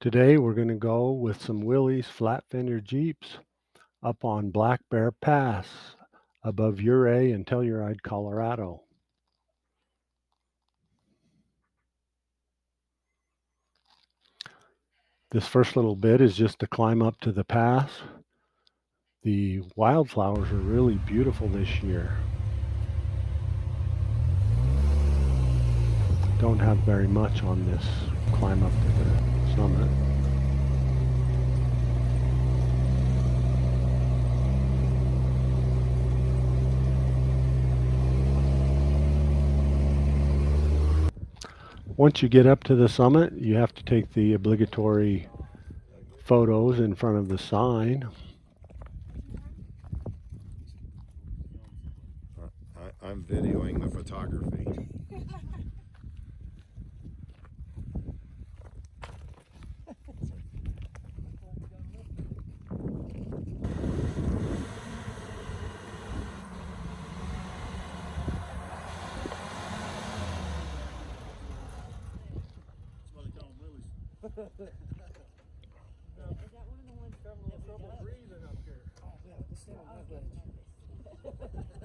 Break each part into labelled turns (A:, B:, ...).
A: Today we're going to go with some Willys Flatfender Jeeps up on Black Bear Pass above Ouray and Telluride, Colorado. This first little bit is just to climb up to the pass. The wildflowers are really beautiful this year. Don't have very much on this climb up to the summit. Once you get up to the summit, you have to take the obligatory photos in front of the sign.
B: I'm videoing the photography.
C: Is that one of the ones that we got?
D: Breathing up here.
C: Oh, yeah, this thing on that ledge. Put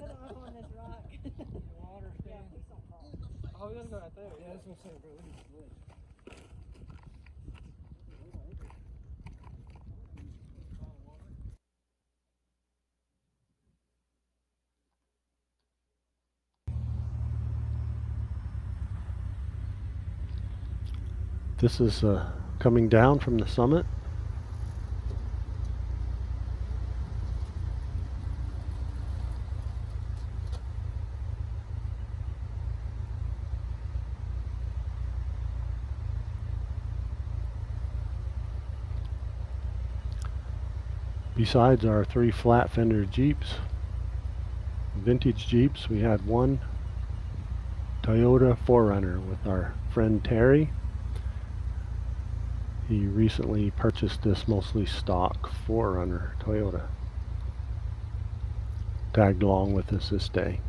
C: it up on this rock.
D: Water stand. Oh, we gotta go right there.
C: Yeah, that's what I'm saying, bro. Look at this ledge.
A: This is coming down from the summit. Besides our 3 Flatfender Jeeps, vintage Jeeps, we had one Toyota 4Runner with our friend Terry. He recently purchased this mostly stock 4Runner Toyota. Tagged along with us this day.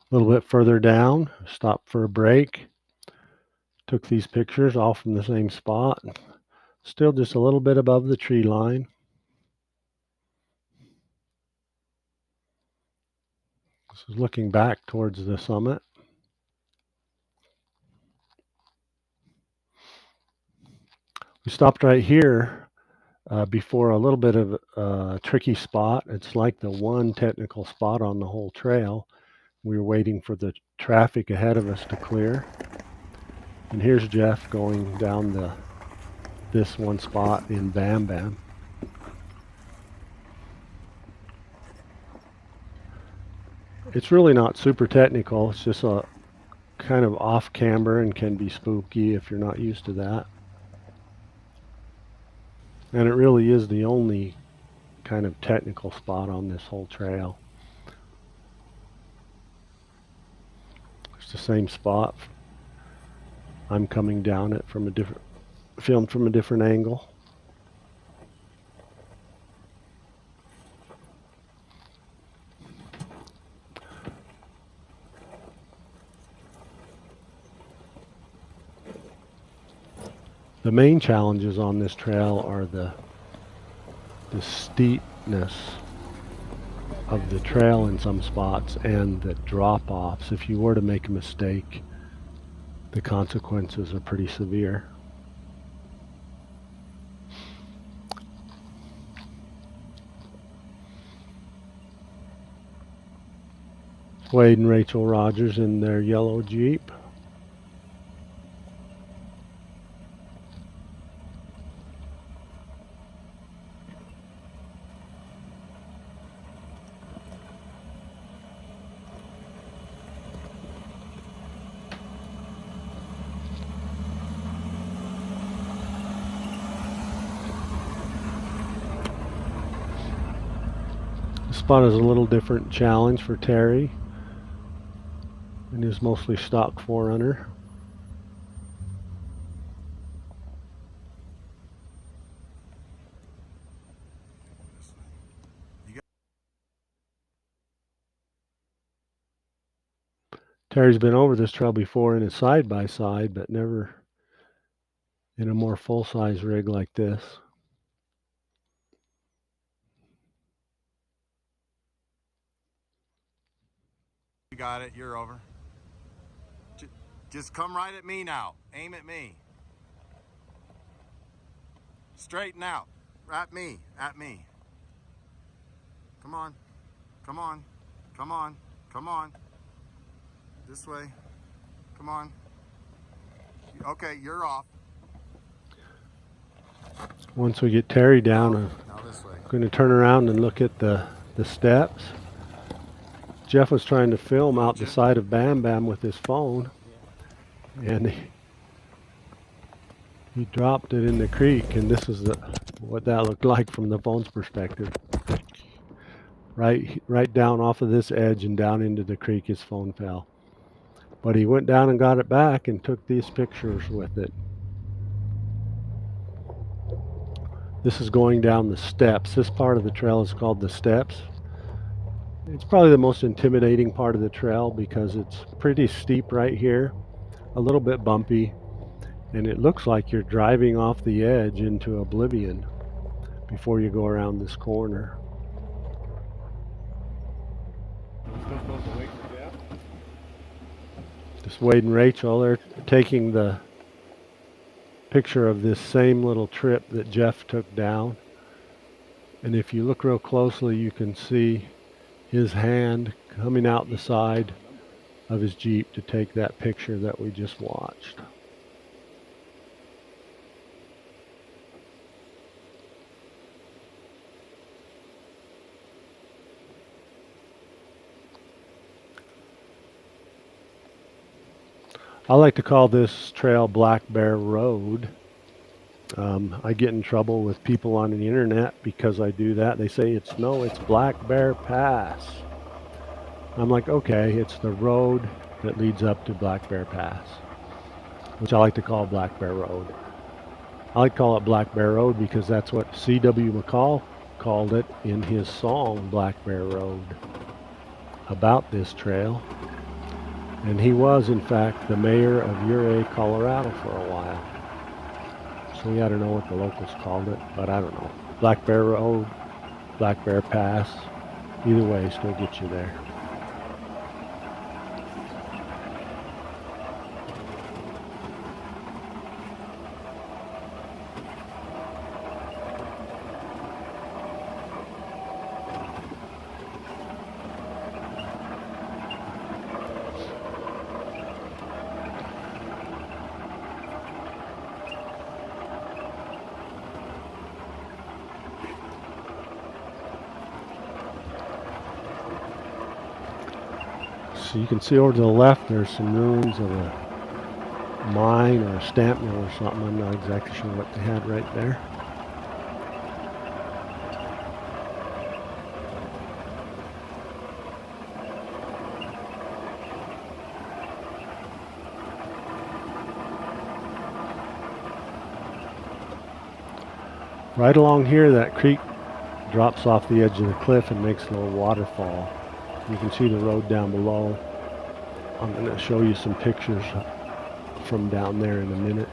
A: A little bit further down, stopped for a break. Took these pictures all from the same spot. Still just a little bit above the tree line. This is looking back towards the summit. We stopped right here before a little bit of a tricky spot. It's like the one technical spot on the whole trail. We were waiting for the traffic ahead of us to clear. And here's Jeff going down this one spot in Bam Bam. It's really not super technical. It's just a kind of off camber and can be spooky if you're not used to that. And it really is the only kind of technical spot on this whole trail. It's the same spot. I'm coming down it from filmed from a different angle. The main challenges on this trail are the steepness of the trail in some spots and the drop-offs. If you were to make a mistake, the consequences are pretty severe. Wade and Rachel Rogers in their yellow Jeep. This spot is a little different challenge for Terry and his mostly stock 4Runner. Terry's been over this trail before in a side-by-side, but never in a more full-size rig like this.
B: You got it. You're over. Just come right at me now. Aim at me. Straighten out. At me. At me. Come on. Come on. Come on. Come on. This way. Come on. Okay, you're off.
A: Once we get Terry down, I'm
B: Now this way.
A: going to turn around and look at the steps. Jeff was trying to film out the side of Bam Bam with his phone, and he dropped it in the creek, and this is what that looked like from the phone's perspective. Right down off of this edge and down into the creek, his phone fell. But he went down and got it back and took these pictures with it. This is going down the steps. This part of the trail is called the steps. It's probably the most intimidating part of the trail because it's pretty steep right here, a little bit bumpy, and it looks like you're driving off the edge into oblivion before you go around this corner. Just Wade and Rachel, they're taking the picture of this same little trip that Jeff took down. And if you look real closely, you can see his hand coming out the side of his Jeep to take that picture that we just watched. I like to call this trail Black Bear Road. I get in trouble with people on the internet because I do that. They say it's Black Bear Pass. I'm like, okay, it's the road that leads up to Black Bear Pass, which I like to call Black Bear Road. I like to call it Black Bear Road because that's what C.W. McCall called it in his song Black Bear Road about this trail. And he was, in fact, the mayor of Ouray, Colorado for a while. So we got to know what the locals called it, but I don't know. Black Bear Road, Black Bear Pass, either way, still get you there. So you can see over to the left there's some ruins of a mine or a stamp mill or something. I'm not exactly sure what they had right there. Right along here, that creek drops off the edge of the cliff and makes a little waterfall. You can see the road down below. I'm going to show you some pictures from down there in a minute.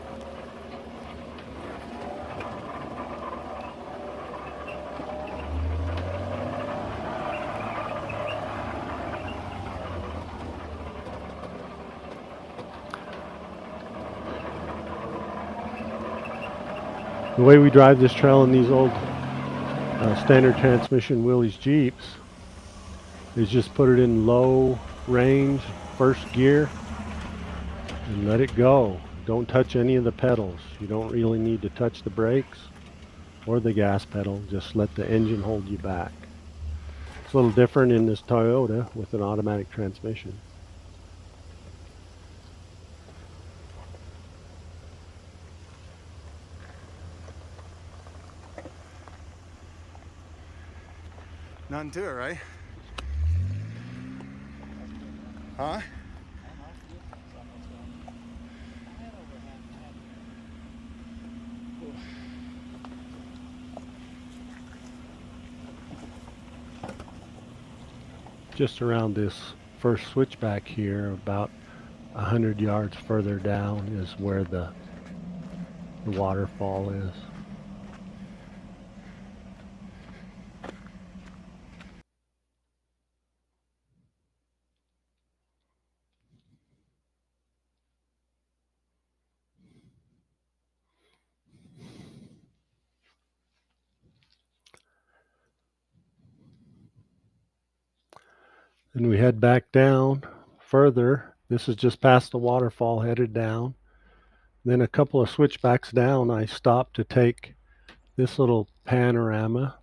A: The way we drive this trail in these old standard transmission Willys Jeeps is just put it in low range, first gear, and let it go. Don't touch any of the pedals. You don't really need to touch the brakes or the gas pedal. Just let the engine hold you back. It's a little different in this Toyota with an automatic transmission.
B: Nothing to it, right? Huh?
A: Just around this first switchback here, about 100 yards further down is where the waterfall is. And we head back down further. This is just past the waterfall, headed down. Then a couple of switchbacks down, I stopped to take this little panorama.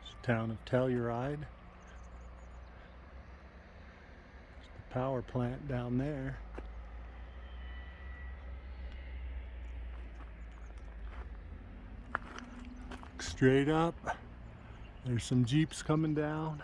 A: It's the town of Telluride. There's the power plant down there. Straight up, there's some Jeeps coming down.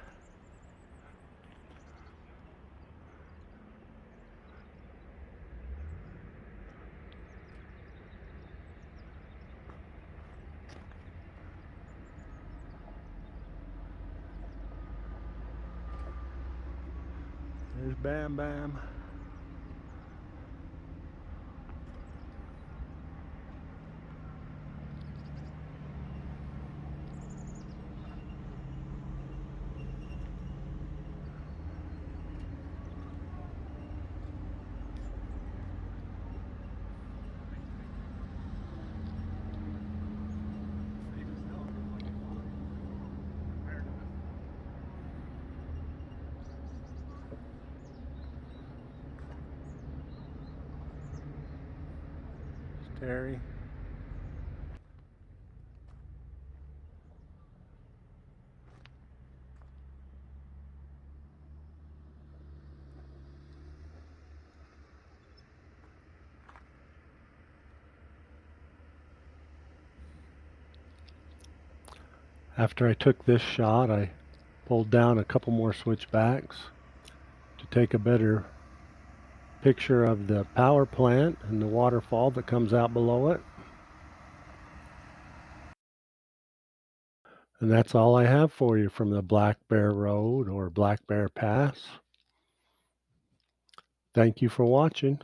A: There's Bam Bam. Terry. After I took this shot, I pulled down a couple more switchbacks to take a better picture of the power plant and the waterfall that comes out below it. And that's all I have for you from the Black Bear Road or Black Bear Pass. Thank you for watching.